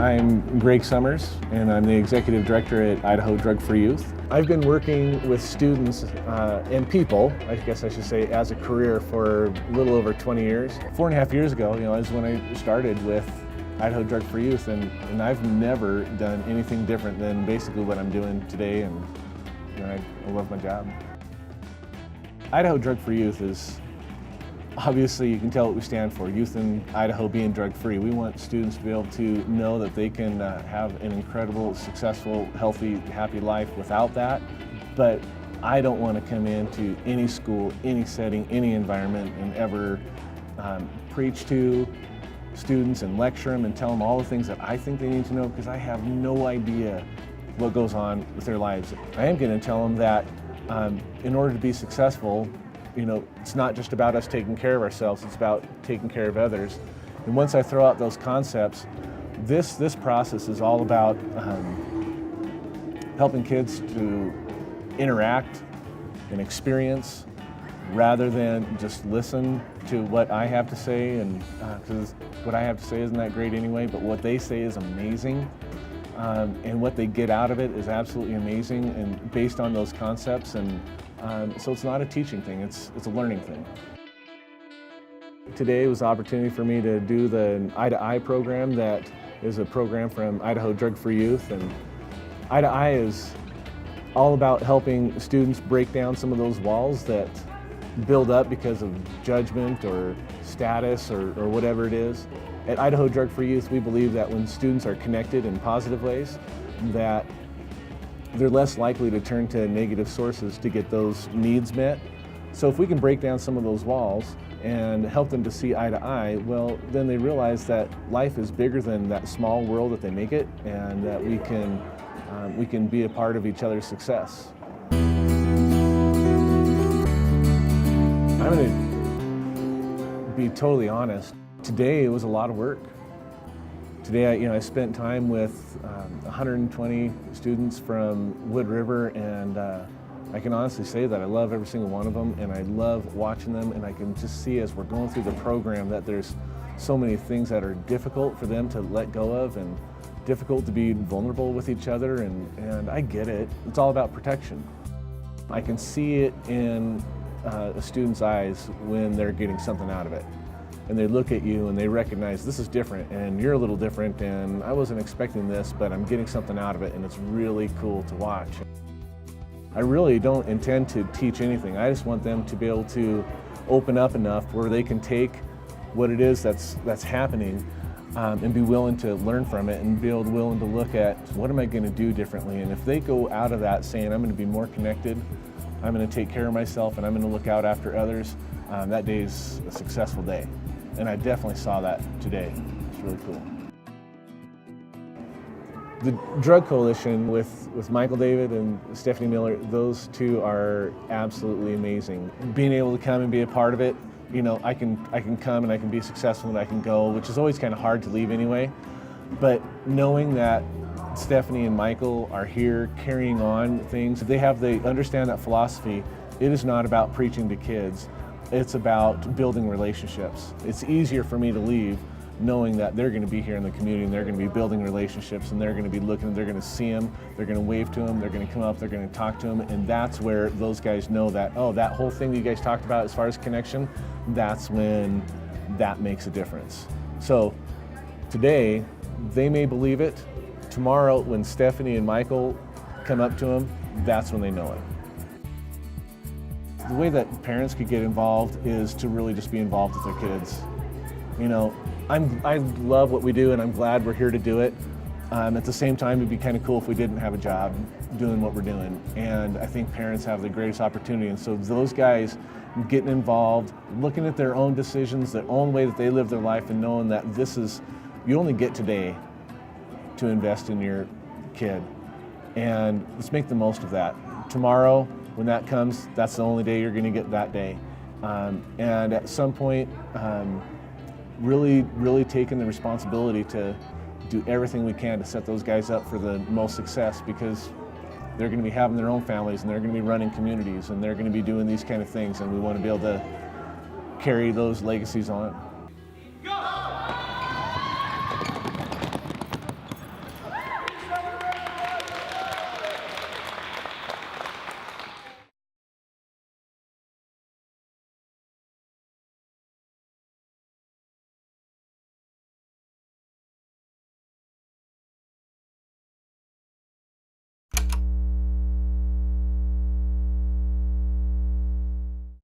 I'm Greg Summers, and I'm the Executive Director at Idaho Drug Free Youth. I've been working with students and people, I guess I should say, as a career for a little over 20 years. 4.5 years ago, is when I started with Idaho Drug Free Youth, and I've never done anything different than basically what I'm doing today, and I love my job. Idaho Drug Free Youth is, obviously you can tell what we stand for, Youth in Idaho being drug-free. We want students to be able to know that they can have an incredible, successful, healthy, happy life without that. But I don't want to come into any school, any setting, any environment and ever preach to students and lecture them and tell them all the things that I think they need to know, because I have no idea what goes on with their lives. I am going to tell them that in order to be successful, it's not just about us taking care of ourselves, it's about taking care of others. And once I throw out those concepts, this process is all about helping kids to interact and experience rather than just listen to what I have to say, and because what I have to say isn't that great anyway, but what they say is amazing. And what they get out of it is absolutely amazing, and based on those concepts. And so it's not a teaching thing, it's a learning thing. Today was an opportunity for me to do the Eye program. That is a program from Idaho Drug Free Youth, and Eye is all about helping students break down some of those walls that build up because of judgment or status or whatever it is. At Idaho Drug Free Youth, we believe that when students are connected in positive ways, that they're less likely to turn to negative sources to get those needs met. So if we can break down some of those walls and help them to see eye to eye, well, then they realize that life is bigger than that small world that they make it, and that we can be a part of each other's success. I'm going to be totally honest. Today it was a lot of work. Today I spent time with 120 students from Wood River, and I can honestly say that I love every single one of them, and I love watching them, and I can just see as we're going through the program that there's so many things that are difficult for them to let go of, and difficult to be vulnerable with each other, and I get it. It's all about protection. I can see it in a student's eyes when they're getting something out of it. And they look at you and they recognize this is different, and you're a little different, and I wasn't expecting this, but I'm getting something out of it, and it's really cool to watch. I really don't intend to teach anything. I just want them to be able to open up enough where they can take what it is that's happening and be willing to learn from it, and be willing to look at what am I going to do differently. And if they go out of that saying I'm going to be more connected, I'm going to take care of myself, and I'm going to look out after others, that day's a successful day. And I definitely saw that today. It's really cool. The Drug Coalition with Michael David and Stephanie Miller, those two are absolutely amazing. Being able to come and be a part of it, I can come and I can be successful and I can go, which is always kind of hard to leave anyway. But knowing that Stephanie and Michael are here carrying on things, they understand that philosophy. It is not about preaching to kids. It's about building relationships. It's easier for me to leave knowing that they're going to be here in the community, and they're going to be building relationships, and they're going to be looking, they're going to see them, they're going to wave to them, they're going to come up, they're going to talk to them, and that's where those guys know that, oh, that whole thing that you guys talked about as far as connection, that's when that makes a difference. So today, they may believe it. Tomorrow, when Stephanie and Michael come up to them, that's when they know it. The way that parents could get involved is to really just be involved with their kids. I love what we do, and I'm glad we're here to do it. At the same time, it'd be kind of cool if we didn't have a job doing what we're doing. And I think parents have the greatest opportunity. And so those guys getting involved, looking at their own decisions, their own way that they live their life, and knowing that you only get today to invest in your kid. And let's make the most of that. Tomorrow, when that comes, that's the only day you're going to get that day. And at some point, really taking the responsibility to do everything we can to set those guys up for the most success, because they're going to be having their own families, and they're going to be running communities, and they're going to be doing these kind of things, and we want to be able to carry those legacies on.